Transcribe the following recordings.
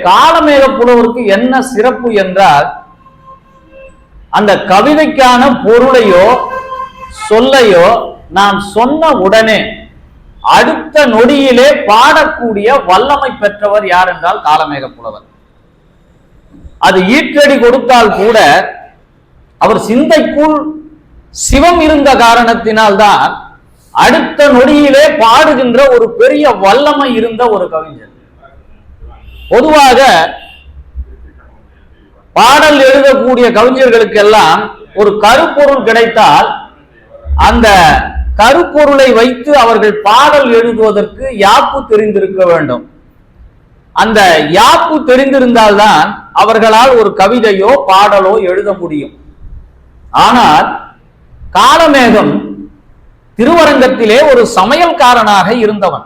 காலமேக புலவருக்கு என்ன சிறப்பு என்றால், அந்த கவிதைக்கான பொருளையோ சொல்லையோ நாம் சொன்ன உடனே அடுத்த நொடியிலே பாடக்கூடிய வல்லமை பெற்றவர் யார் என்றால் காலமேக புலவர். அது ஈற்றடி கொடுத்தால் கூட அவர் சிந்தைக்குள் சிவம் இருந்த காரணத்தினால்தான் அடுத்த நொடியிலே பாடுகின்ற ஒரு பெரிய வல்லமை இருந்த ஒரு கவிஞர். பொதுவாக பாடல் எழுதக்கூடிய கவிஞர்களுக்கெல்லாம் ஒரு கருப்பொருள் கிடைத்தால் அந்த கருப்பொருளை வைத்து அவர்கள் பாடல் எழுதுவதற்கு யாப்பு தெரிந்திருக்க வேண்டும். அந்த யாப்பு தெரிந்திருந்தால்தான் அவர்களால் ஒரு கவிதையோ பாடலோ எழுத முடியும். ஆனால் காலமேகம் திருவரங்கத்திலே ஒரு சமையல்காரனாக இருந்தவன்.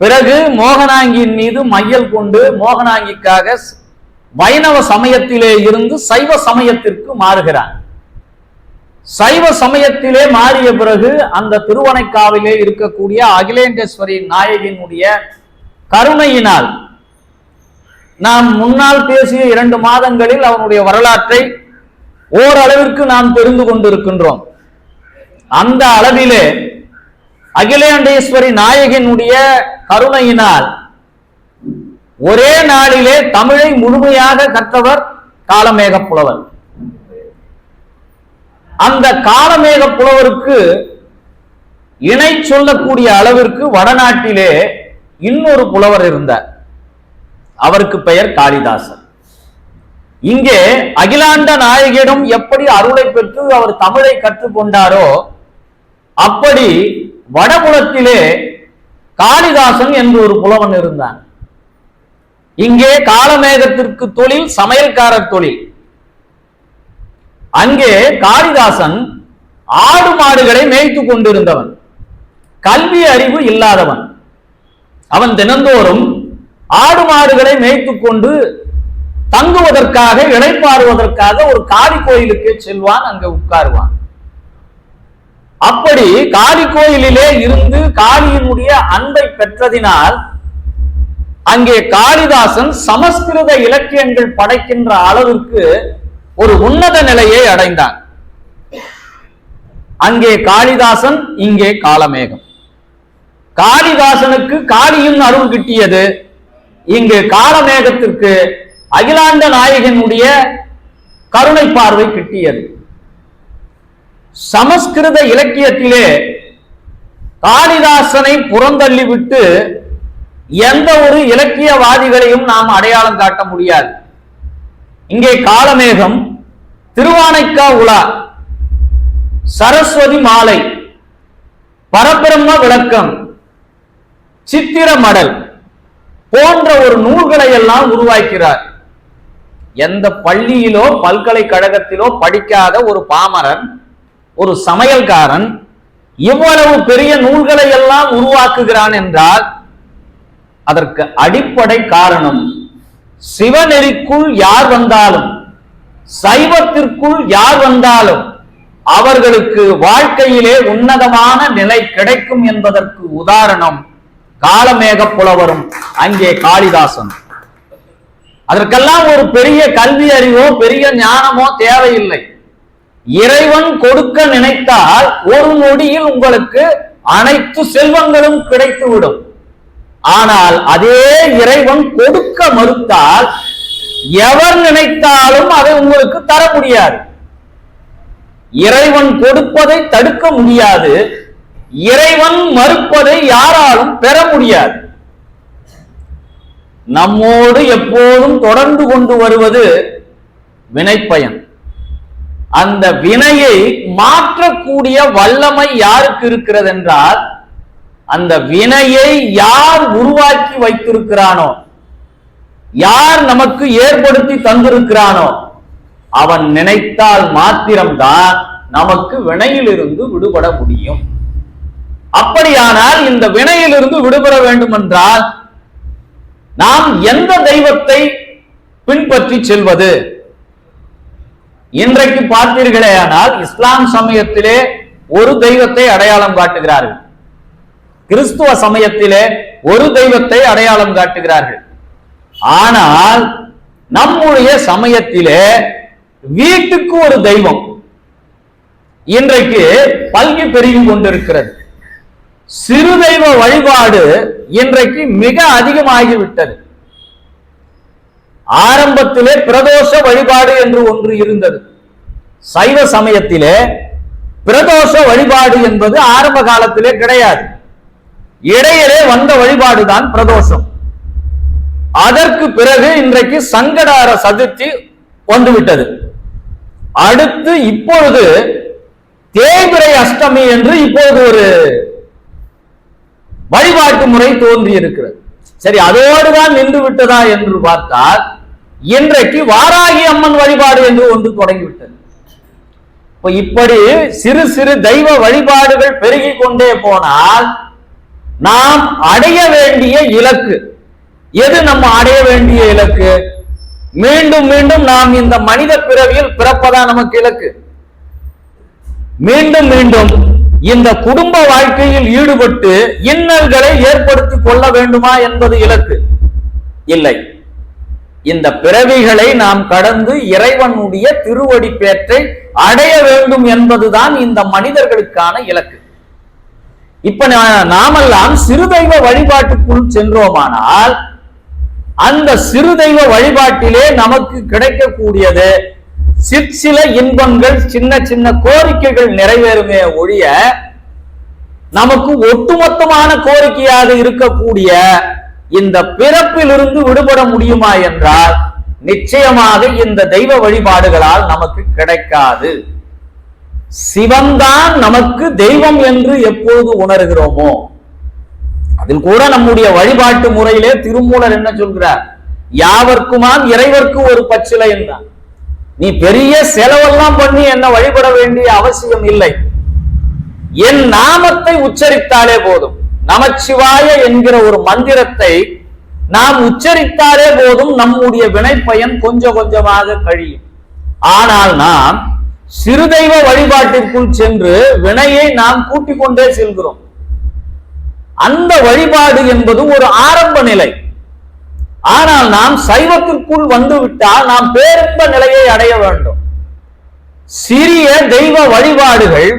பிறகு மோகனாங்கியின் மீது மையல் கொண்டு மோகனாங்கிக்காக வைணவ சமயத்திலே இருந்து சைவ சமயத்திற்கு மாறுகிறான். சைவ சமயத்திலே மாறிய பிறகு அந்த திருவனைக்காவிலே இருக்கக்கூடிய அகிலேண்டேஸ்வரி நாயகியினுடைய கருணையினால் நாம் முன்னால் பேசிய 2 மாதங்களில் அவனுடைய வரலாற்றை ஓரளவிற்கு நாம் தெரிந்து கொண்டிருக்கின்றோம். அந்த அளவிலே அகிலேண்டேஸ்வரி நாயகியினுடைய கருணையினால் ஒரே நாளிலே தமிழை முழுமையாக கற்றவர் காலமேக புலவர். அந்த காலமேக புலவருக்கு இணை சொல்லக்கூடிய அளவிற்கு வடநாட்டிலே இன்னொரு புலவர் இருந்தார். அவருக்கு பெயர் காளிதாசன். இங்கே அகிலாண்ட நாயகியிடம் எப்படி அருளை பெற்று அவர் தமிழை கற்றுக்கொண்டாரோ அப்படி வடபுலத்திலே காளிதாசன் என்று ஒரு புலவன் இருந்தான். இங்கே காலமேகத்திற்கு தொழில் சமையல்காரர் தொழில். அங்கே காளிதாசன் ஆடு மாடுகளை மேய்த்து கொண்டிருந்தவன், கல்வி அறிவு இல்லாதவன். அவன் தினந்தோறும் ஆடு மாடுகளை மேய்த்து கொண்டு தங்குவதற்காக இளைப்பாறுவதற்காக ஒரு காளி கோயிலுக்கு செல்வான், அங்க உட்காருவான். அப்படி காளி கோயிலிலே இருந்து காளியினுடைய அன்பை பெற்றதினால் அங்கே காளிதாசன் சமஸ்கிருத இலக்கியங்கள் படைக்கின்ற அளவிற்கு ஒரு உன்னத நிலையை அடைந்தான். அங்கே காளிதாசன், இங்கே காலமேகம். காளிதாசனுக்கு காளியின் அருள் கிட்டியது, இங்கு காலமேகத்திற்கு அகிலாண்ட நாயகனுடைய கருணை பார்வை கிட்டியது. சமஸ்கிருத இலக்கியத்திலே காளிதாசனை புறந்தள்ளிவிட்டு எந்த ஒரு இலக்கியவாதிகளையும் நாம் அடையாளம் காட்ட முடியாது. இங்கே காலமேகம், திருவானைக்கா உலா, சரஸ்வதி மாலை, பரபிரம்ம விளக்கம், சித்திர மடல் போன்ற ஒரு நூல்களை எல்லாம் உருவாக்கிறார். எந்த பள்ளியிலோ பல்கலைக்கழகத்திலோ படிக்காத ஒரு பாமரன், ஒரு சமையல்காரன் இவ்வளவு பெரிய நூல்களை எல்லாம் உருவாக்குகிறான் என்றால் அதற்கு அடிப்படை காரணம், சிவநெறிக்குள் யார் வந்தாலும், சைவத்திற்குள் யார் வந்தாலும் அவர்களுக்கு வாழ்க்கையிலே உன்னதமான நிலை கிடைக்கும் என்பதற்கு உதாரணம் காலமேக புலவரும் அங்கே காளிதாசன். அதற்கெல்லாம் ஒரு பெரிய கல்வி அறிவோ பெரிய ஞானமோ தேவையில்லை. இறைவன் கொடுக்க நினைத்தால் ஒரு நொடியில் உங்களுக்கு அனைத்து செல்வங்களும் கிடைத்துவிடும். ஆனால் அதே இறைவன் கொடுக்க மறுத்தால் எவர் நினைத்தாலும் அதை உங்களுக்கு தர முடியாது. இறைவன் கொடுப்பதை தடுக்க முடியாது, இறைவன் மறுப்பதை யாராலும் பெற முடியாது. நம்மோடு எப்போதும் தொடர்ந்து கொண்டு வருவது வினைப்பயன். அந்த வினையை மாற்றக்கூடிய வல்லமை யாருக்கு இருக்கிறது என்றால், அந்த வினையை யார் உருவாக்கி வைத்திருக்கிறானோ, யார் நமக்கு ஏற்படுத்தி தந்திருக்கிறானோ அவன் நினைத்தால் மாத்திரம்தான் நமக்கு வினையிலிருந்து விடுபட முடியும். அப்படியானால் இந்த வினையிலிருந்து விடுபட வேண்டும் என்றால் நாம் எந்த தெய்வத்தை பின்பற்றி செல்வது? இன்றைக்கு பார்த்தீர்களேயானால் இஸ்லாம் சமயத்திலே ஒரு தெய்வத்தை அடையாளம் காட்டுகிறார்கள், கிறிஸ்துவ சமயத்திலே ஒரு தெய்வத்தை அடையாளம் காட்டுகிறார்கள். ஆனால் நம்முடைய சமயத்திலே வீட்டுக்கு ஒரு தெய்வம் இன்றைக்கு பல்கி பெருகி கொண்டிருக்கிறது. சிறு தெய்வ வழிபாடு இன்றைக்கு மிக அதிகமாகிவிட்டது. ஆரம்பத்திலே பிரதோஷ வழிபாடு என்று ஒன்று இருந்தது. சைவ சமயத்திலே பிரதோஷ வழிபாடு என்பது ஆரம்ப காலத்திலே கிடையாது. இடையிலே வந்த வழிபாடுதான் பிரதோஷம். அதற்கு பிறகு இன்றைக்கு சங்கடார சதுர்த்தி வந்துவிட்டது. அடுத்து இப்பொழுது தேய்பிறை அஷ்டமி என்று இப்போது ஒரு வழிபாட்டு முறை தோன்றி இருக்கிறது. சரி, அதோடுதான் நின்று விட்டதா என்று பார்த்தால் இன்றைக்கு வாராகி அம்மன் வழிபாடு என்று ஒன்று தொடங்கிவிட்டது. இப்படி சிறு சிறு தெய்வ வழிபாடுகள் பெருகி கொண்டே போனால் நாம் அடைய வேண்டிய இலக்கு எது? நம்ம அடைய வேண்டிய இலக்கு மீண்டும் மீண்டும் நாம் இந்த மனித பிறவியில் பிறப்பதா நமக்கு இலக்கு? மீண்டும் மீண்டும் இந்த குடும்ப வாழ்க்கையில் ஈடுபட்டு இன்னல்களை ஏற்படுத்திக் கொள்ள வேண்டுமா என்பது இலக்கு இல்லை. இந்த பிறவிகளை நாம் கடந்து இறைவனுடைய திருவடி பேற்றை அடைய வேண்டும் என்பதுதான் இந்த மனிதர்களுக்கான இலக்கு. இப்ப நாமெல்லாம் சிறு தெய்வ வழிபாட்டுக்குள் சென்றோமானால் அந்த சிறு தெய்வ வழிபாட்டிலே நமக்கு கிடைக்கக்கூடியது சிற்சில இன்பங்கள், சின்ன சின்ன கோரிக்கைகள் நிறைவேறுமே ஒழிய நமக்கு ஒட்டுமொத்தமான கோரிக்கையாக இருக்கக்கூடிய இந்த பிறப்பிலிருந்து விடுபட முடியுமா என்றால் நிச்சயமாக இந்த தெய்வ வழிபாடுகளால் நமக்கு கிடைக்காது. சிவன்தான் நமக்கு தெய்வம் என்று எப்போது உணர்கிறோமோ, அதில் கூட நம்முடைய வழிபாட்டு முறையிலே திருமூலர் என்ன சொல்கிறார்? யாவர்க்குமாம் இறைவர்க்கு ஒரு பச்சிலை என்றான். நீ பெரிய செலவெல்லாம் பண்ணி என்ன வழிபட வேண்டிய அவசியம் இல்லை. என் நாமத்தை உச்சரித்தாலே போதும். நமச்சிவாய என்கிற ஒரு மந்திரத்தை நாம் உச்சரித்தாலே போதும் நம்முடைய வினை பயன் கொஞ்சம் கொஞ்சமாக கழியும். ஆனால் நாம் சிறு தெய்வ வழிபாட்டிற்குள் சென்று வினையை நாம் கூட்டிக் கொண்டே செல்கிறோம். அந்த வழிபாடு என்பது ஒரு ஆரம்ப நிலை. ஆனால் நாம் சைவத்திற்குள் வந்துவிட்டால் நாம் பேரின்ப நிலையை அடைய வேண்டும். சிறிய தெய்வ வழிபாடுகள்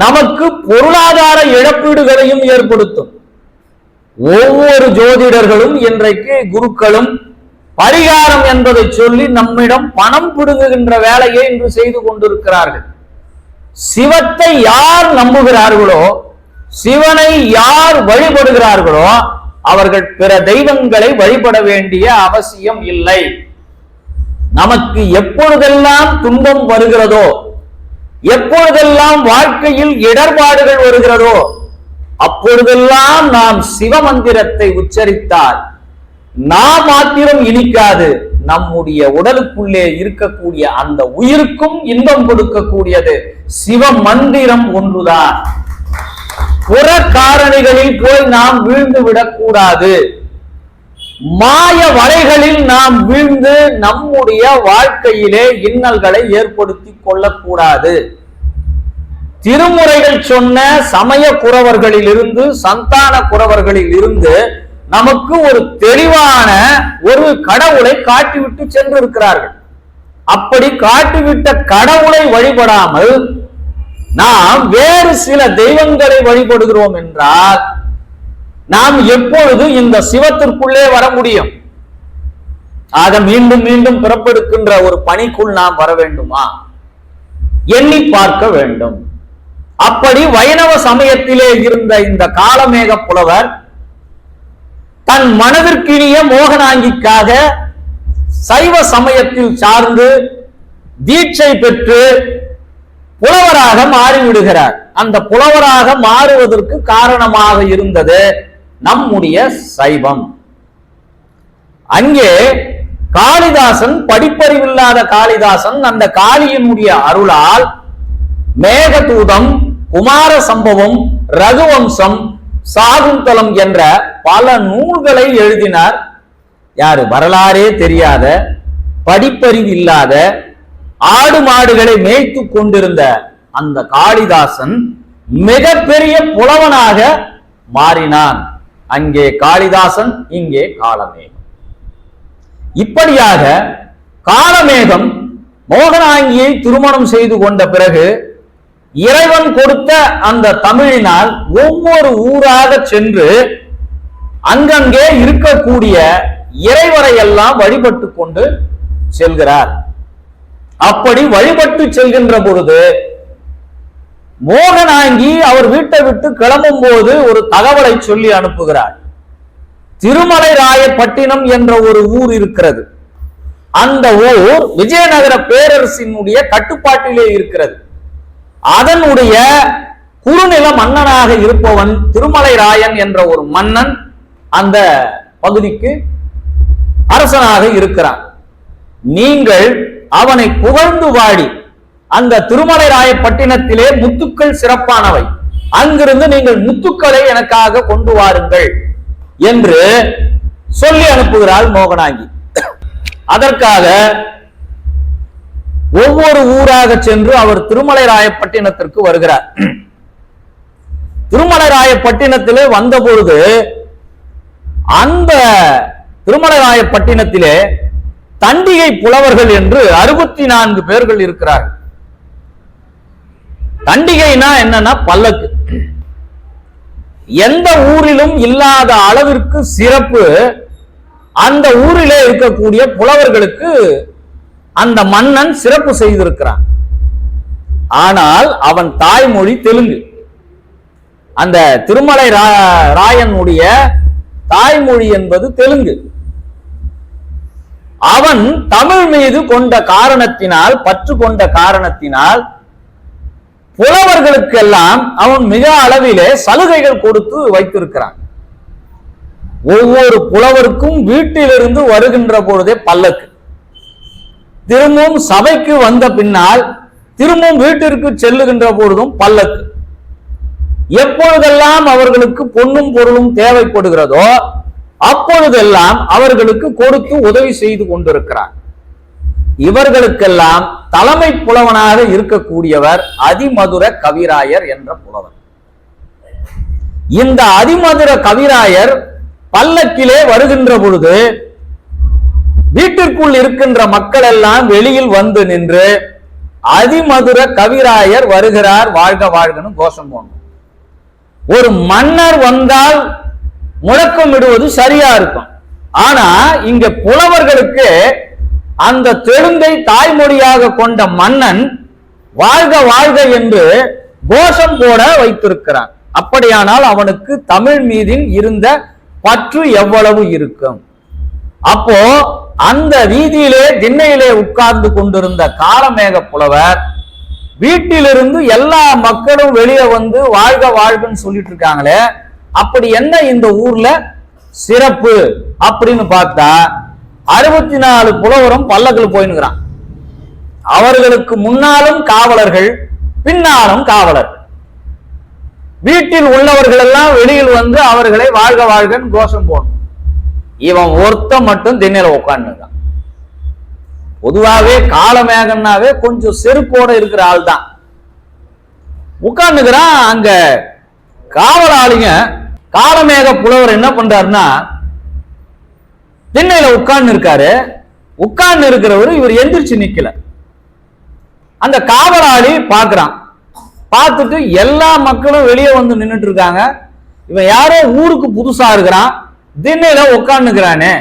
நமக்கு பொருளாதார இழப்பீடுகளையும் ஏற்படுத்தும். ஒவ்வொரு ஜோதிடர்களும் இன்றைக்கு குருக்களும் பரிகாரம் என்பதை சொல்லி நம்மிடம் பணம் பிடுங்குகின்ற வேலையை இன்று செய்து கொண்டிருக்கிறார்கள். சிவத்தை யார் நம்புகிறார்களோ, சிவனை யார் வழிபடுகிறார்களோ அவர்கள் பிற தெய்வங்களை வழிபட வேண்டிய அவசியம் இல்லை. நமக்கு எப்பொழுதெல்லாம் துன்பம் வருகிறதோ, எப்பொழுதெல்லாம் வாழ்க்கையில் இடர்பாடுகள் வருகிறதோ அப்பொழுதெல்லாம் நாம் சிவ மந்திரத்தை உச்சரித்தால் நாம் மாத்திரம் இனிக்காது, நம்முடைய உடலுக்குள்ளே இருக்கக்கூடிய அந்த உயிருக்கும் இன்பம் கொடுக்கக்கூடியது சிவ மந்திரம் ஒன்றுதான். புற காரணிகளில் போய் நாம் வீழ்ந்து விடக்கூடாது. மாய வலைகளில் நாம் வீழ்ந்து நம்முடைய வாழ்க்கையிலே இன்னல்களை ஏற்படுத்தி கொள்ளக்கூடாது. திருமுறைகள் சொன்ன சமய குறவர்களில் இருந்து, சந்தான குறவர்களில் இருந்து நமக்கு ஒரு தெளிவான ஒரு கடவுளை காட்டிவிட்டு சென்றிருக்கிறார்கள். அப்படி காட்டிவிட்ட கடவுளை வழிபடாமல் நாம் வேறு சில தெய்வங்களை வழிபடுகிறோம் என்றால் நாம் எப்பொழுது இந்த சிவத்திற்குள்ளே வர முடியும்? ஆக மீண்டும் மீண்டும் பிறப்பெடுக்கின்ற ஒரு பணிக்குள் நாம் வர வேண்டுமா? எண்ணி பார்க்க வேண்டும். அப்படி வைணவ சமயத்திலே இருந்த இந்த காலமேக புலவர் தன் மனதிற்கினிய மோகனாங்கிக்காக சைவ சமயத்தில் சார்ந்து தீட்சை பெற்று புலவராக மாறிவிடுகிறார். அந்த புலவராக மாறுவதற்கு காரணமாக இருந்தது நம்முடைய சைவம். அங்கே காளிதாசன், படிப்பறிவில்லாத காளிதாசன், அந்த காளியினுடைய அருளால் மேகதூதம், குமார சம்பவம், ரகுவம்சம், சாகுந்தலம் என்ற பல நூல்களை எழுதினார். யாரு? வரலாறே தெரியாத, படிப்பறிவு இல்லாத, ஆடு மாடுகளை மேய்த்து கொண்டிருந்த அந்த காளிதாசன் மிகப்பெரிய புலவனாக மாறினான். அங்கே காளிதாசன், இங்கே காலமேகம். இப்படியாக காலமேகம் மோகனாங்கியை திருமணம் செய்து கொண்ட பிறகு இறைவன் கொடுத்த அந்த தமிழினால் ஒவ்வொரு ஊராக சென்று அங்கங்கே இருக்கக்கூடிய இறைவரை எல்லாம் வழிபட்டு கொண்டு செல்கிறார். அப்படி வழிபட்டு செல்கின்ற பொழுது மோகனாங்கி அவர் வீட்டை விட்டு கிளம்பும் போது ஒரு தகவலை சொல்லி அனுப்புகிறார். திருமலை ராயப்பட்டினம் என்ற ஒரு ஊர் இருக்கிறது. அந்த ஊர் விஜயநகர பேரரசினுடைய கட்டுப்பாட்டிலே இருக்கிறது. அதனுடைய குறுநில மன்னனாக இருப்பவன் திருமலை ராயன் என்ற ஒரு மன்னன் அந்த பகுதிக்கு அரசனாக இருக்கிறான். நீங்கள் அவனை புகழ்ந்து வாடி அந்த திருமலை ராயப்பட்டினத்திலே முத்துக்கள் சிறப்பானவை, அங்கிருந்து நீங்கள் முத்துக்களை எனக்காக கொண்டு வாருங்கள் என்று சொல்லி அனுப்புகிறாள் மோகனாங்கி. அதற்காக ஒவ்வொரு ஊராக சென்று அவர் திருமலை ராயப்பட்டினத்திற்கு வருகிறார். திருமலை ராயப்பட்டினத்திலே வந்த பொழுது அந்த திருமலை ராயப்பட்டினத்திலே தண்டிகை புலவர்கள் என்று 64 பேர்கள் இருக்கிறார்கள். தண்டிகைனா என்னன்னா பல்லக்கு. எந்த ஊரிலும் இல்லாத அளவிற்கு சிறப்பு அந்த ஊரிலே இருக்கக்கூடிய புலவர்களுக்கு அந்த மன்னன் சிறப்பு செய்திருக்கிறான். ஆனால் அவன் தாய்மொழி தெலுங்கு. அந்த திருமலை ராயனுடைய தாய்மொழி என்பது தெலுங்கு. அவன் தமிழ் மீது கொண்ட காரணத்தினால், பற்று கொண்ட காரணத்தினால் புலவர்களுக்கெல்லாம் அவன் மிக அளவிலே சலுகைகள் கொடுத்து வைத்திருக்கிறான். ஒவ்வொரு புலவருக்கும் வீட்டிலிருந்து வருகின்ற பொழுதே பல்லக்கு, திரும்பவும் சபைக்கு வந்த பின்னால் திரும்பவும் வீட்டிற்கு செல்லுகின்ற பொழுதும் பல்லக்கு. எப்பொழுதெல்லாம் அவர்களுக்கு பொன்னும் பொருளும் தேவைப்படுகிறதோ அப்பொழுதெல்லாம் அவர்களுக்கு கொடுத்து உதவி செய்து கொண்டிருக்கிறார். இவர்களுக்கெல்லாம் தலைமை புலவனாக இருக்கக்கூடியவர் அதிமதுர கவிராயர் என்ற புலவர். இந்த அதிமதுர கவிராயர் பல்லக்கிலே வருகின்ற பொழுது வீட்டிற்குள் இருக்கின்ற மக்கள் எல்லாம் வெளியில் வந்து நின்று அதிமதுர கவிராயர் வருகிறார், வாழ்க வாழ்கன்னு கோஷம் போடணும். ஒரு மன்னர் வந்தால் முழக்கம் விடுவது சரியா இருக்கும். ஆனா இங்க புலவர்களுக்கு அந்த தெலுங்கை தாய்மொழியாக கொண்ட மன்னன் வாழ்க வாழ்க என்று கோஷம் போட வைத்திருக்கிறான். அப்படியானால் அவனுக்கு தமிழ் மீதில் இருந்த பற்று எவ்வளவு இருக்கும்? அப்போ அந்த வீதியிலே திண்ணையிலே உட்கார்ந்து கொண்டிருந்த காலமேக புலவர் வீட்டிலிருந்து எல்லா மக்களும் வெளியே வந்து வாழ்க வாழ்கன்னு சொல்லிட்டு இருக்காங்களே, அப்படி என்ன இந்த ஊர்ல சிறப்பு அப்படின்னு பார்த்தா 64 புலவரும் பல்லக்கில் போயினுக்கிறான். அவர்களுக்கு முன்னாலும் காவலர்கள், பின்னாலும் காவலர்கள். வீட்டில் உள்ளவர்கள் எல்லாம் வெளியில் வந்து அவர்களை வாழ்க வாழ்கன்னு கோஷம் போடணும். இவன் ஒருத்த மட்டும் திண்ணையில உட்காந்துருக்கான். பொதுவாகவே காலமேகன்னாவே கொஞ்சம் செருப்போட இருக்கிற ஆள் தான் உட்கார்ந்துக்கிறான். அங்க காவலாளிங்க காலமேக புலவர் என்ன பண்றாருன்னா, திண்ணையில உட்கார்ந்து இருக்காரு. உட்கார்ந்து இருக்கிறவரு இவர் எந்திரிச்சு நிக்கல. அந்த காவலாளி பாக்குறான். பார்த்துட்டு எல்லா மக்களும் வெளியே வந்து நின்றுட்டு இருக்காங்க. இவன் யாரோ ஊருக்கு புதுசா இருக்கிறான், திண்ணையில உட்கார்ந்துக்கிறானே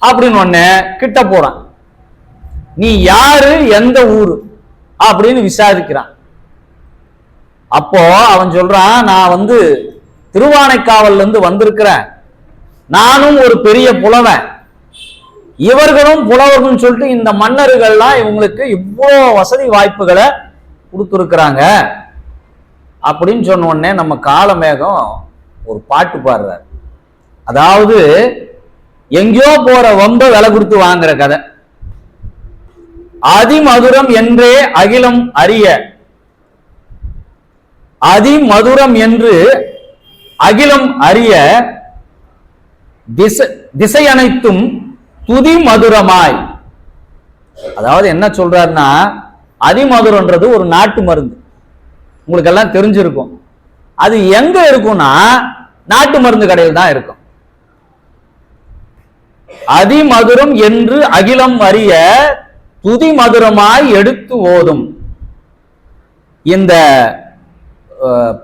அப்படின்னு ஒண்ணு கிட்ட போறான். நீ யாரு, எந்த ஊரு அப்படின்னு விசாரிக்கிறான். அப்போ அவன் சொல்றான், நான் வந்து திருவானைக்காவல்ல இருந்து வந்திருக்கிறேன். நானும் ஒரு பெரிய புலவன், இவர்களும் புலவர்கள் சொல்லிட்டு இந்த மன்னர்கள்லாம் இவங்களுக்கு இவ்வளோ வசதி வாய்ப்புகளை கொடுத்துருக்குறாங்க அப்படின்னு சொன்ன உடனே நம்ம காலமேகம் ஒரு பாட்டு பாடுறார். அதாவது எங்கேயோ போற வம்ப விலை கொடுத்து வாங்குற கதை. அதிமதுரம் என்றே அகிலம் அறிய, அதிமதுரம் என்று அகிலம் அறிய திசை அனைத்தும் துதி மதுரமாய். அதாவது என்ன சொல்றாருன்னா, அதிமதுரன்றது ஒரு நாட்டு மருந்து, உங்களுக்கு எல்லாம் தெரிஞ்சிருக்கும். அது எங்க இருக்கும்னா நாட்டு மருந்து கடையில் தான் இருக்கும். அதிமதுரம் என்று அகிலம் அறிய துதி மதுரமாய் எடுத்து ஓதும். இந்த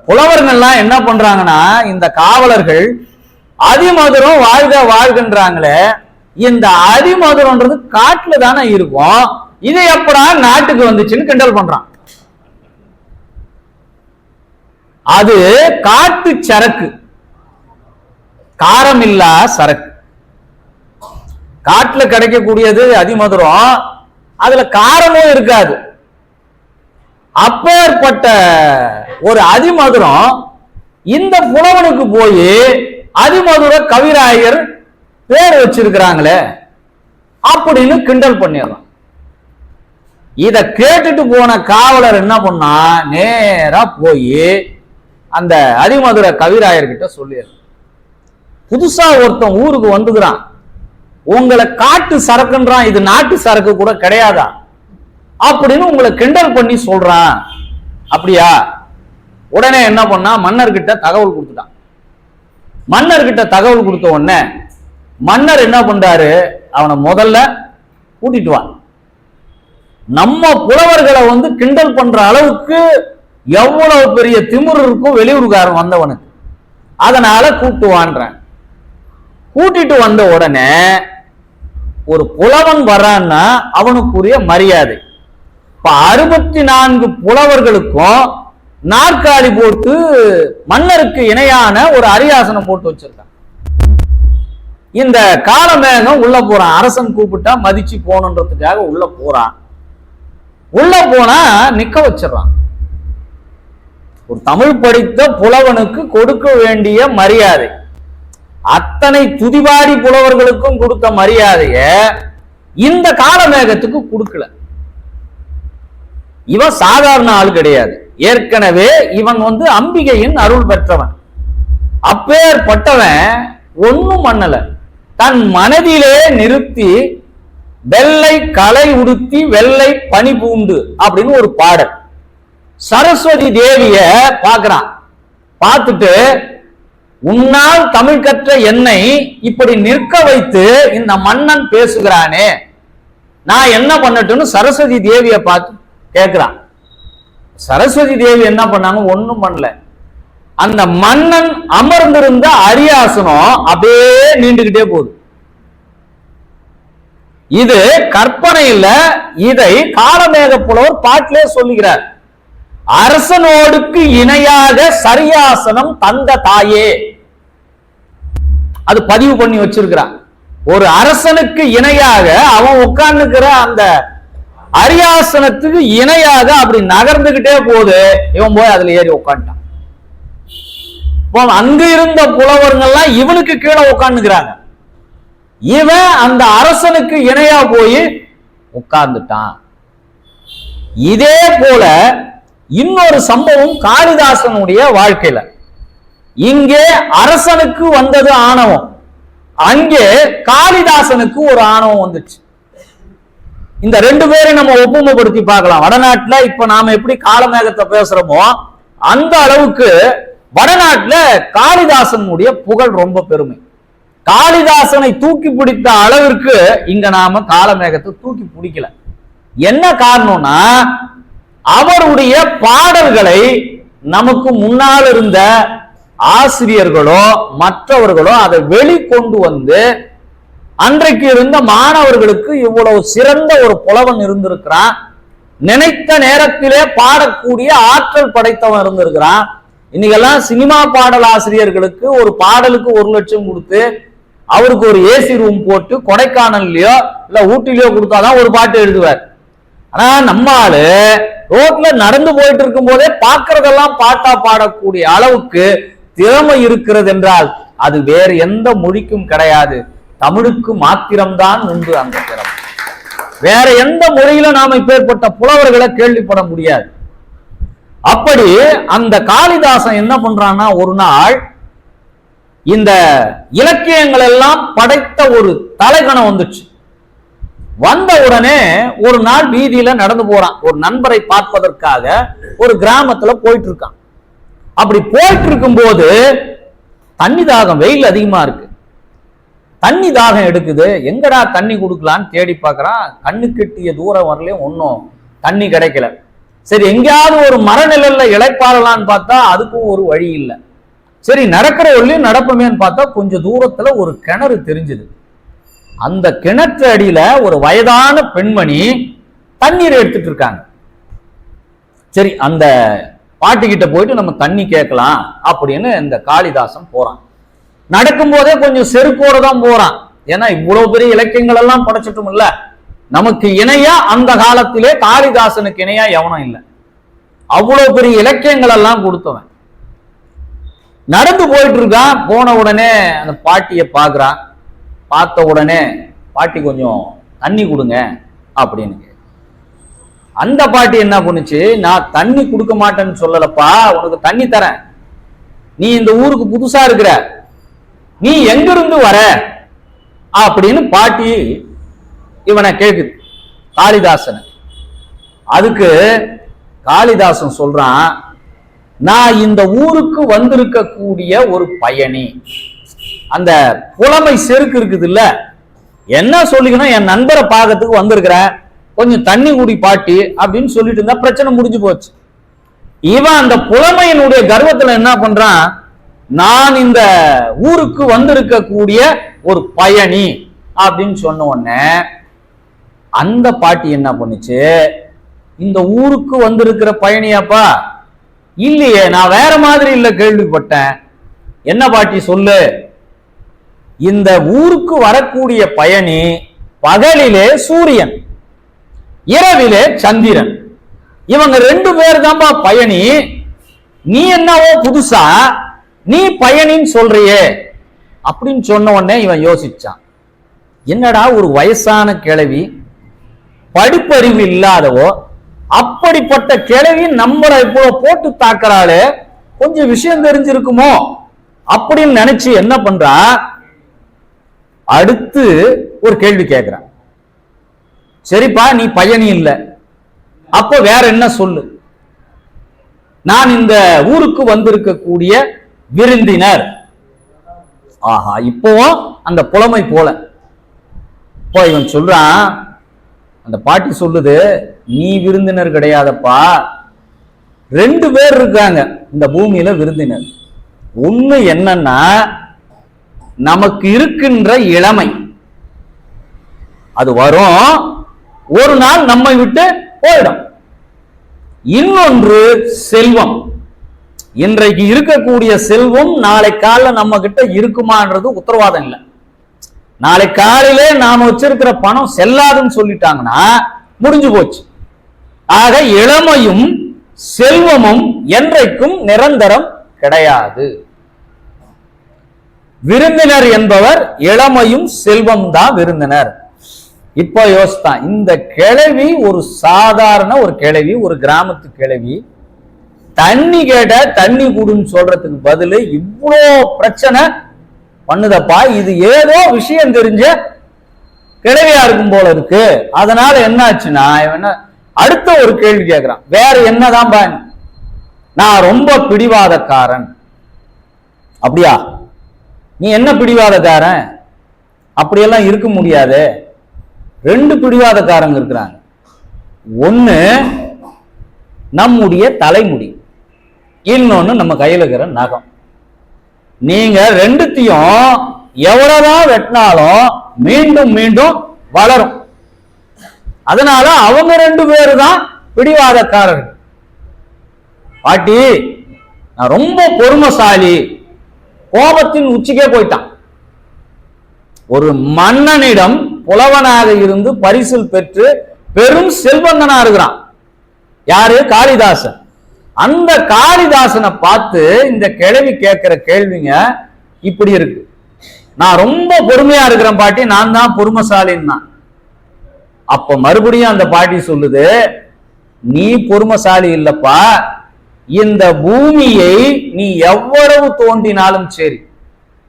புலவர்கள்லாம் என்ன பண்றாங்கன்னா, இந்த காவலர்கள் அதிமதுரம் வாழ்க வாழ்கின்றாங்களே, இந்த அதிமதுரம்ன்றது காட்டுல தானே இருக்கும், இது எப்படா நாட்டுக்கு வந்துச்சுன்னு கிண்டல் பண்றான். அது காட்டு சரக்கு, காரமில்லா சரக்கு. காட்டுல கிடைக்கக்கூடியது அதிமதுரம், அதுல காரமும் இருக்காது. அப்பேற்பட்ட ஒரு அதிமதுரம் இந்த புலவனுக்கு போய் அதிமதுர கவிராயர் பேர் வச்சிருக்கிறாங்களே அப்படின்னு கிண்டல் பண்ணிடலாம். இத கேட்டுட்டு போன காவலர் என்ன பண்ணா, நேரா போய் அந்த அதிமதுர கவிராயர்கிட்ட சொல்லிடுறான், புதுசா ஒருத்தன் ஊருக்கு வந்துக்கிறான், உங்களை காட்டு சரக்குன்றான், இது நாட்டு சரக்கு கூட கிடையாதா அப்படின்னு உங்களை கிண்டல் பண்ணி சொல்றான். அப்படியா? உடனே என்ன பண்ணா, மன்னர்கிட்ட தகவல் கொடுத்துட்டான். மன்னர்கிட்ட தகவல் கொடுத்த உடனே மன்னர் என்ன பண்றாரு, அவனை முதல்ல கூட்டிட்டு வா, நம்ம புலவர்களை கிண்டல் பண்ற அளவுக்கு எவ்வளவு பெரிய திமிரு இருக்கும் வெளியூர்காரன் வந்தவனுக்கு, அதனால கூப்பிட்டு வான்றான். கூட்டிட்டு வந்த உடனே ஒரு புலவன் வர்றான்னா அவனுக்குரிய மரியாதை. இப்ப 64 புலவர்களுக்கும் நாற்காலி போட்டு மன்னருக்கு இணையான ஒரு அரியாசனம் போட்டு வச்சிருக்கான். இந்த காலமேகம் உள்ள போறான், அரசன் கூப்பிட்டா மதிச்சு போகணுன்றதுக்காக உள்ள போறான். உள்ள போனா நிக்க வச்சிடறான். ஒரு தமிழ் படித்த புலவனுக்கு கொடுக்க வேண்டிய மரியாதை, அத்தனை துதிபாடி புலவர்களுக்கும் கொடுத்த மரியாதைய இந்த காலமேகத்துக்கு கொடுக்கல. இவன் சாதாரண ஆள் கிடையாது, ஏற்கனவே இவன் அம்பிகையின் அருள் பெற்றவன். அப்பேற்பட்டவன் ஒன்னும் பண்ணல, தன் மனதிலே நிறுத்தி வெள்ளை களை உடுத்தி வெள்ளை பனி பூண்டு அப்படின்னு ஒரு பாடல். சரஸ்வதி தேவிய பாக்குறான். பார்த்துட்டு, உன்னால் தமிழ் கற்ற என்னை இப்படி நிற்க வைத்து இந்த மன்னன் பேசுகிறானே, நான் என்ன பண்ணட்டும்னு சரஸ்வதி தேவிய பார்த்து கேட்கிறான். சரஸ்வதி தேவி என்ன பண்ணாங்க, ஒண்ணும் பண்ணல. அந்த மன்னன் அமர்ந்திருந்த அரியாசனம் அப்படியே நீண்டுகிட்டே போகுது. இது கற்பனை இல்ல, இதை காலமேக புலவர் பாட்டிலே சொல்லுகிறார். அரசனோடுக்கு இணையாக சரியாசனம் தந்த தாயே, அது பதிவு பண்ணி வச்சிருக்கிறான். ஒரு அரசனுக்கு இணையாக அவன் உட்கார்ந்துக்கிற அந்த அரியாசனத்துக்கு இணையாக அப்படி நகர்ந்துகிட்டே போது இவன் போய் அதுல ஏறி உட்காந்துட்டான். அங்க இருந்த புலவர்கள்லாம் இவனுக்கு கீழே உட்கார்ந்துக்கிறாங்க, இவன் அந்த அரசனுக்கு இணையா போய் உட்கார்ந்துட்டான். இதே போல இன்னொரு சம்பவம் காளிதாசனுடைய வாழ்க்கையில. இங்கே அரசனுக்கு வந்தது ஆணவம், அங்கே காளிதாசனுக்கு ஒரு ஆணவம் வந்துச்சு. இந்த ரெண்டு பேரையும் நம்ம ஒப்புமைப்படுத்தி பார்க்கலாம். வடநாட்டுல இப்ப நாம எப்படி காலமேகத்தை பேசுறோமோ அந்த அளவுக்கு வடநாட்டுல காளிதாசனுடைய புகழ் ரொம்ப பெருமை. காளிதாசனை தூக்கி பிடித்த அளவிற்கு இங்க நாம காலமேகத்தை தூக்கி பிடிக்கல. என்ன காரணம்னா, அவருடைய பாடல்களை நமக்கு முன்னால் இருந்த ஆசிரியர்களோ மற்றவர்களோ அதை வெளிக்கொண்டு வந்து அன்றைக்கு இருந்த மாணவர்களுக்கு இவ்வளவு சிறந்த ஒரு புலவன் இருந்திருக்கிறான், நினைத்த நேரத்திலே பாடக்கூடிய ஆற்றல் படைத்தவன் இருந்திருக்கிறான். இன்னைக்கெல்லாம் சினிமா பாடல் ஆசிரியர்களுக்கு ஒரு பாடலுக்கு 1 லட்சம் கொடுத்து அவருக்கு ஒரு ஏசி ரூம் போட்டு கொடைக்கானல்லையோ இல்ல ஊட்டிலையோ கொடுத்தாதான் ஒரு பாட்டு எழுதுவார். ஆனா நம்ம ஆளு ரோட்ல நடந்து போயிட்டு இருக்கும் போதே பார்க்கறதெல்லாம் பாட்டா பாடக்கூடிய அளவுக்கு திறமை இருக்கிறது என்றால் அது வேறு எந்த மொழிக்கும் கிடையாது, தமிழுக்கு மாத்திரம்தான் உண்டு அந்த திறமை. வேற எந்த மொழியில நாம இப்பேற்பட்ட புலவர்களை கேள்விப்பட முடியாது. அப்படி அந்த காளிதாசன் என்ன பண்றான்னா, ஒரு நாள் இந்த இலக்கியங்கள் எல்லாம் படைத்த ஒரு தலைகணம் வந்துச்சு. வந்த உடனே ஒரு நாள் வீதியில நடந்து போறான், ஒரு நண்பரை பார்ப்பதற்காக ஒரு கிராமத்துல போயிட்டு இருக்கான். அப்படி போயிட்டு இருக்கும் போது தண்ணி தாகம், வெயில் அதிகமா இருக்கு. தண்ணி தாகம் எடுக்குது, எங்கடா தண்ணி கொடுக்கலான்னு தேடி பார்க்கறான். கண்ணு கெட்டிய தூரம் வரலையும் ஒன்றும் தண்ணி கிடைக்கல. சரி, எங்கேயாவது ஒரு மரநிழல்ல இளைப்பாறலான்னு பார்த்தா அதுக்கும் ஒரு வழி இல்லை. சரி, நடக்கிற வழியும் நடப்பமேன்னு பார்த்தா கொஞ்சம் தூரத்துல ஒரு கிணறு தெரிஞ்சுது. அந்த கிணற்று அடியில ஒரு வயதான பெண்மணி தண்ணீர் எடுத்துட்டு இருக்காங்க. சரி, அந்த பாட்டிக்கிட்ட போயிட்டு நம்ம தண்ணி கேட்கலாம் அப்படின்னு இந்த காளிதாசன் போறான். நடக்கும் போதே கொஞ்சம் செருக்கோட தான் போறான். ஏன்னா இவ்வளவு பெரிய இலக்கியங்கள் எல்லாம் படைச்சிட்டும் இல்ல, நமக்கு இணையா அந்த காலத்திலே காளிதாசனுக்கு இணையா எவனும் இல்லை. அவ்வளவு பெரிய இலக்கியங்கள் எல்லாம் கொடுத்தவன். நடந்து போயிட்டு இருக்கான். போன உடனே அந்த பாட்டியை பார்க்கறான். பார்த்த உடனே பாட்டி கொஞ்சம் தண்ணி கொடுங்க அப்படின்னு. அந்த பாட்டி என்ன பண்ணுச்சு, நான் தண்ணி கொடுக்க மாட்டேன்னு சொல்லலப்பா, உனக்கு தண்ணி தரேன். நீ இந்த ஊருக்கு புதுசா இருக்கிற, நீ எங்கிருந்து வர அப்படின்னு பாட்டி இவனை கேக்குது, காளிதாசன். அதுக்கு காளிதாசன் சொல்றான், நான் இந்த ஊருக்கு வந்திருக்கக்கூடிய ஒரு பயணி. அந்த புலமை செருக்கு இருக்குது இல்ல, என்ன சொல்லிக்கணும், என் நண்பரை பார்க்கறதுக்கு வந்திருக்கிற, கொஞ்சம் தண்ணி குடி பாட்டி அப்படின்னு சொல்லிட்டு இருந்தா பிரச்சனை முடிஞ்சு போச்சு. இவன் அந்த புலமையினுடைய கர்வத்துல என்ன பண்றான், நான் இந்த ஊருக்கு வந்திருக்கக்கூடிய ஒரு பயணி அப்படின்னு சொன்ன உடனே அந்த பாட்டி என்ன பண்ணுச்சு, இந்த ஊருக்கு வந்திருக்கிற பயணியாப்பா? இல்லையே, நான் வேற மாதிரி இல்ல கேள்விப்பட்டேன். என்ன பாட்டி சொல்லு. இந்த ஊருக்கு வரக்கூடிய பயணி பகலிலே சூரியன், இரவிலே சந்திரன். இவங்க 2 பேர் தான்பா பயணி. நீ என்னவோ புதுசா நீ பயணின்னு சொல்றியே அப்படின்னு சொன்ன உடனே இவன் யோசிச்சான், என்னடா ஒரு வயசான கிழவி, படிப்பறிவு இல்லாதவோ, அப்படிப்பட்ட கிழவி நம்மளை இப்போ போட்டு தாக்குறாளே, கொஞ்சம் விஷயம் தெரிஞ்சிருக்குமோ அப்படின்னு நினைச்சு என்ன பண்றா, அடுத்து ஒரு கேள்வி கேட்கிறான். சரிப்பா, நீ பயணி இல்ல, அப்ப வேற என்ன சொல்லு. நான் இந்த ஊருக்கு வந்திருக்கக்கூடிய விருந்தினர். ஆஹா, இப்பவும் அந்த புலமை போல. இப்போ இவன் சொல்றான், அந்த பாட்டி சொல்லுது, நீ விருந்தினர் கிடையாதப்பா, 2 பேர் இருக்காங்க இந்த பூமியில விருந்தினர். ஒண்ணு என்னன்னா, நமக்கு இருக்கின்ற இளமை, அது வரும், ஒரு நாள் நம்மை விட்டு போயிடும். இன்னொன்று செல்வம். இன்றைக்கு இருக்கக்கூடிய செல்வம் நாளை காலைல நம்ம கிட்ட இருக்குமான்றது உத்தரவாதம் இல்லை. நாளை காலையிலே நாம வச்சிருக்கிற பணம் செல்லாதுன்னு சொல்லிட்டாங்கன்னா முடிஞ்சு போச்சு. ஆக இளமையும் செல்வமும் என்றைக்கும் நிரந்தரம் கிடையாது. விருந்தினர் என்பவர் இளமையும் செல்வம் தான் விருந்தினர். இப்ப யோசித்தான், இந்த கிழவி ஒரு சாதாரண ஒரு கிழவி, ஒரு கிராமத்து கிழவி, தண்ணி கேட்ட தண்ணி குடுன்னு சொல்றதுக்கு பதிலு இவ்வளோ பிரச்சனை பண்ணுதப்பா. இது ஏதோ விஷயம் தெரிஞ்ச கிழவியா இருக்கும் போல இருக்கு. அதனால என்ன ஆச்சுன்னா, இவன் அடுத்த ஒரு கேள்வி கேட்கிறான், வேற என்னதான் பா, நான் ரொம்ப பிடிவாதக்காரன். அப்படியா, நீ என்ன பிடிவாதக்காரன்? அப்படியெல்லாம் இருக்க முடியாது. 2 பிடிவாதக்காரங்க இருக்கிறாங்க. ஒண்ணு நம்முடைய தலைமுடி, இன்னொன்னு நம்ம கையில இருக்கிற நகம். நீங்க 2த்தையும் எவ்வளவுதான் வெட்டினாலும் மீண்டும் மீண்டும் வளரும். அதனால அவங்க 2 பேரு தான் பிடிவாதக்காரர்கள். பாட்டி, நான் ரொம்ப பொறுமைசாலி, கோபத்தின் உச்சிக்கே போயிட்டான். ஒரு மன்னனிடம் புலவனாக இருந்து பரிசில் பெற்று பெரும் செல்வந்தனா இருக்கிறான். யாரு? காளிதாசன். அந்த காளிதாசனை பார்த்து இந்த கிழவி கேட்கிற கேள்விங்க இப்படி இருக்கு. நான் ரொம்ப பொறுமையா இருக்கிறேன் பாட்டி, நான் தான் பொறுமைசாலின்னா. அப்ப மறுபடியும் அந்த பாட்டி சொல்லுது, நீ பொறுமைசாலி இல்லப்பா, இந்த பூமியை நீ எவ்வளவு தோண்டினாலும் சரி,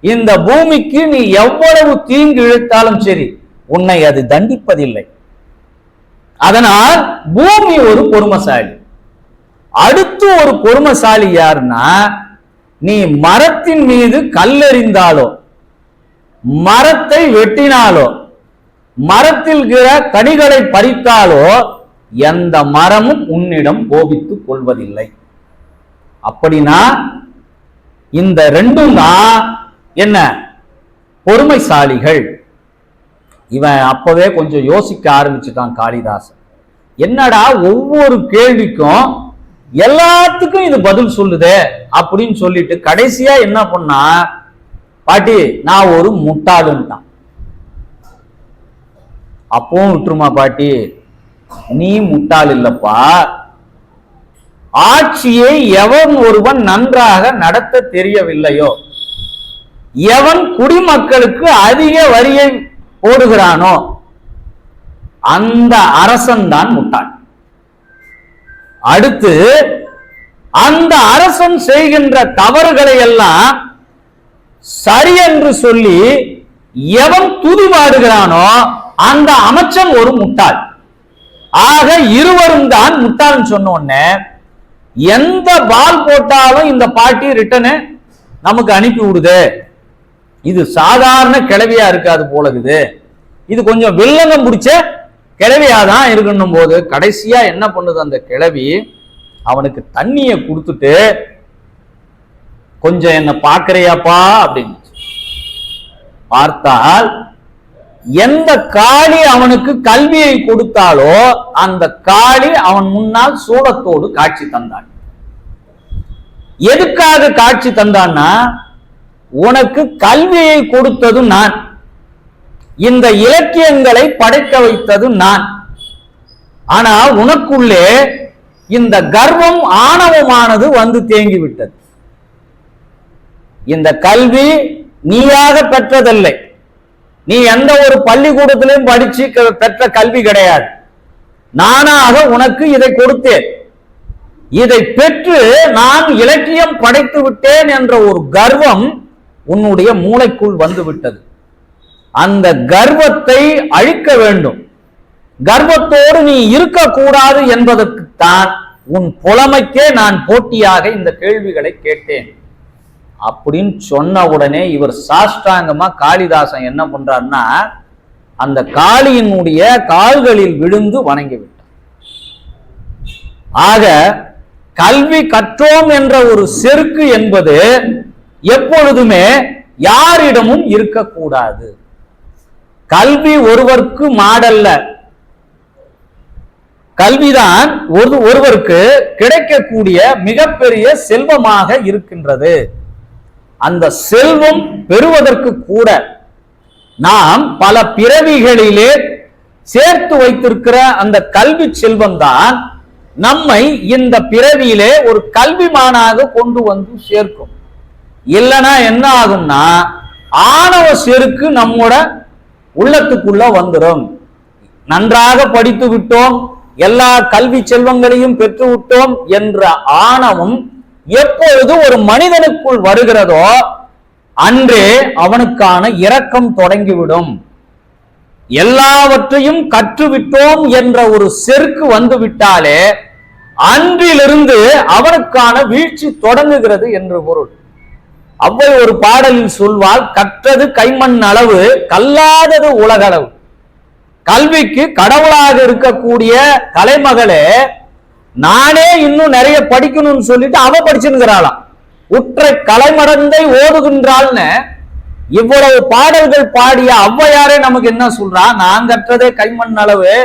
இந்த பூமிக்கு நீ எவ்வளவு தீங்கு இழுத்தாலும் சரி, உன்னை அது தண்டிப்பதில்லை. அதனால் பூமி ஒரு பொறுமைசாலி. அடுத்து ஒரு பொறுமைசாலி யாருன்னா, நீ மரத்தின் மீது கல்லெறிந்தாலோ மரத்தை வெட்டினாலோ மரத்தில் கனிகளை பறித்தாலோ எந்த மரமும் உன்னிடம் கோபித்துக் கொள்வதில்லை. அப்படின்னா இந்த ரெண்டும் தான் என்ன பொறுமைசாலிகள். இவன் அப்பவே கொஞ்சம் யோசிக்க ஆரம்பிச்சுட்டான் காளிதாசன். என்னடா ஒவ்வொரு கேள்விக்கும் எல்லாத்துக்கும் இது பதில் சொல்லுதே அப்படின்னு சொல்லிட்டு கடைசியா என்ன பண்ணா, பாட்டி நான் ஒரு முட்டாளுன்ட்டான். அப்பவும் விட்டுருமா பாட்டி, நீ முட்டாள் இல்லப்பா, ஆட்சியை எவன் ஒருவன் நன்றாக நடத்த தெரியவில்லையோ, எவன் குடிமக்களுக்கு அதிக வரியை போடுகிறானோ அந்த அரசன் தான் முட்டாள். அடுத்து அந்த அரசன் செய்கின்ற தவறுகளை எல்லாம் சரி என்று சொல்லி எவன் துதிபாடுகிறானோ அந்த அமைச்சன் ஒரு முட்டாள். ஆக இருவரும் தான் முட்டாள்னு சொன்ன உடனே எந்த பால் போட்டாலும் இந்த பாட்டி ரிட்டனு நமக்கு அனுப்பி விடுது. இது சாதாரண கிளவியா இருக்காது போல இருக்குது, இது கொஞ்சம் வில்லங்கம் பிடிச்ச கிளவியாதான் இருக்கணும் போது கடைசியா என்ன பண்ணுது அந்த கிளவி, அவனுக்கு தண்ணிய கொடுத்துட்டு கொஞ்சம் என்ன பாக்குறியாப்பா அப்படின்னு பார்த்தால், எந்த காளி அவனுக்கு கல்வியை கொடுத்தாலோ அந்த காளி அவன் முன்னால் சூலத்தோடு காட்சி தந்தான். எதுக்காக காட்சி தந்தான்னா, உனக்கு கல்வியை கொடுத்தது நான், இந்த இலக்கியங்களை படைக்க வைத்தது நான், ஆனா உனக்குள்ளே இந்த கர்வம் ஆணவமானது வந்து தேங்கி விட்டது. இந்த கல்வி நீயாக பெற்றதில்லை, நீ எந்த ஒரு பள்ளிக்கூடத்திலையும் படிச்சு பெற்ற கல்வி கிடையாது, நானாக உனக்கு இதை கொடுத்தேன். இதை பெற்று நான் இலக்கியம் படைத்து விட்டேன் என்ற ஒரு கர்வம் உன்னுடைய மூளைக்குள் வந்து விட்டது. அந்த கர்வத்தை அழிக்க வேண்டும். கர்வத்தோடு நீ இருக்கக்கூடாது என்பதற்குத்தான் உன் புலமைக்கே நான் போட்டியாக இந்த கேள்விகளை கேட்டேன் அப்படின்னு சொன்ன உடனே இவர் சாஷ்டாங்கமா காளிதாசன் என்ன பண்றாருன்னா, அந்த காளியினுடைய கால்களில் விழுந்து வணங்கிவிட்டார். ஆக கல்வி கற்றோம் என்ற ஒரு செருக்கு என்பது எப்பொழுதுமே யாரிடமும் இருக்கக்கூடாது. கல்வி ஒருவருக்கு மாடல்ல, கல்விதான் ஒருவருக்கு கிடைக்கக்கூடிய மிகப்பெரிய செல்வமாக இருக்கின்றது. அந்த செல்வம் பெறுவதற்கு கூட நாம் பல பிறவிகளிலே சேர்த்து வைத்திருக்கிற அந்த கல்வி செல்வம் தான் நம்மை இந்த பிறவியிலே ஒரு கல்விமானாக கொண்டு வந்து சேர்க்கும். இல்லைன்னா என்ன ஆகும்னா, ஆணவ செருக்கு நம்மோட உள்ளத்துக்குள்ள வந்துடும். நன்றாக படித்து விட்டோம், எல்லா கல்வி செல்வங்களையும் பெற்று விட்டோம் என்ற ஆணவம் எப்பொழுது ஒரு மனிதனுக்குள் வருகிறதோ அன்றே அவனுக்கான இரக்கம் தொடங்கிவிடும். எல்லாவற்றையும் கற்றுவிட்டோம் என்ற ஒரு செருக்கு வந்து விட்டாலே அன்றிலிருந்து அவனுக்கான வீழ்ச்சி தொடங்குகிறது என்று பொருள். அவ்வை ஒரு பாடலில் சொல்வாள், கற்றது கைமண் அளவு, கல்லாதது உலகளவு. கல்விக்கு கடவுளாக இருக்கக்கூடிய கலைமகளே நானே இன்னும் நிறைய படிக்கணும்னு சொல்லிட்டு அவ படிச்சுங்கிறாளாம். உற்ற கலைமடந்தை ஓடுகின்றாள்னு இவ்வளவு பாடல்கள் பாடிய ஔவையாரே நமக்கு என்ன சொல்றா, நான் கற்றதே கைமண் அளவு,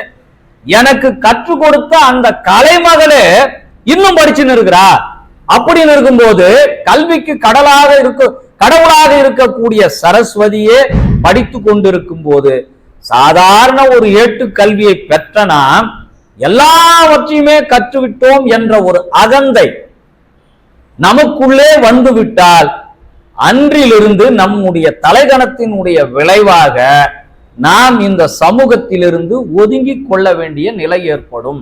எனக்கு கற்றுக் கொடுத்த அந்த கலைமகளே இன்னும் படிச்சுன்னு இருக்கிறா. அப்படின்னு இருக்கும்போது கல்விக்கு கடவுளாக இருக்கக்கூடிய சரஸ்வதியே படித்து கொண்டிருக்கும் போது சாதாரண ஒரு ஏட்டு கல்வியை பெற்ற நாம் எல்லாவற்றையுமே கற்றுவிட்டோம் என்ற ஒரு அகந்தை நமக்குள்ளே வந்துவிட்டால் அன்றிலிருந்து நம்முடைய தலைகணத்தினுடைய விளைவாக நாம் இந்த சமூகத்திலிருந்து ஒதுங்கி கொள்ள வேண்டிய நிலை ஏற்படும்.